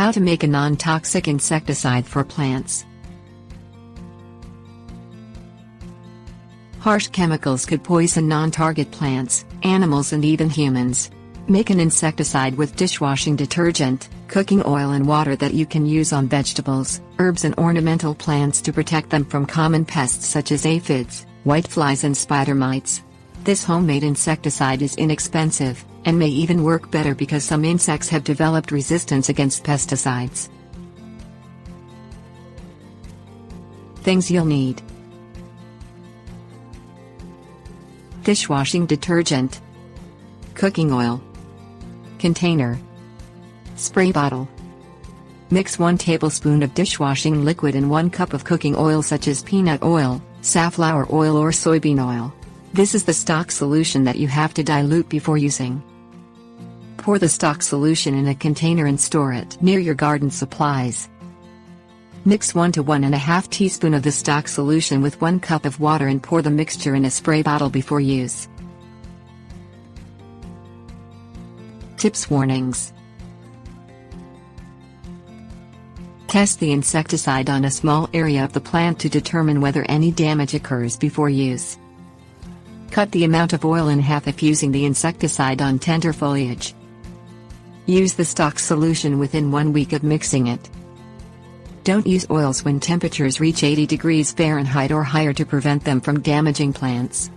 How to make a non-toxic insecticide for plants. Harsh chemicals could poison non-target plants, animals and even humans. Make an insecticide with dishwashing detergent, cooking oil and water that you can use on vegetables, herbs and ornamental plants to protect them from common pests such as aphids, whiteflies and spider mites. This homemade insecticide is inexpensive, and may even work better because some insects have developed resistance against pesticides. Things you'll need: dishwashing detergent, cooking oil, container, spray bottle. Mix 1 tablespoon of dishwashing liquid in 1 cup of cooking oil such as peanut oil, safflower oil or soybean oil. This is the stock solution that you have to dilute before using. Pour the stock solution in a container and store it near your garden supplies. Mix 1 to 1.5 teaspoon of the stock solution with 1 cup of water and pour the mixture in a spray bottle before use. Tips. Warnings. Test the insecticide on a small area of the plant to determine whether any damage occurs before use. Cut the amount of oil in half if using the insecticide on tender foliage. Use the stock solution within 1 week of mixing it. Don't use oils when temperatures reach 80 degrees Fahrenheit or higher to prevent them from damaging plants.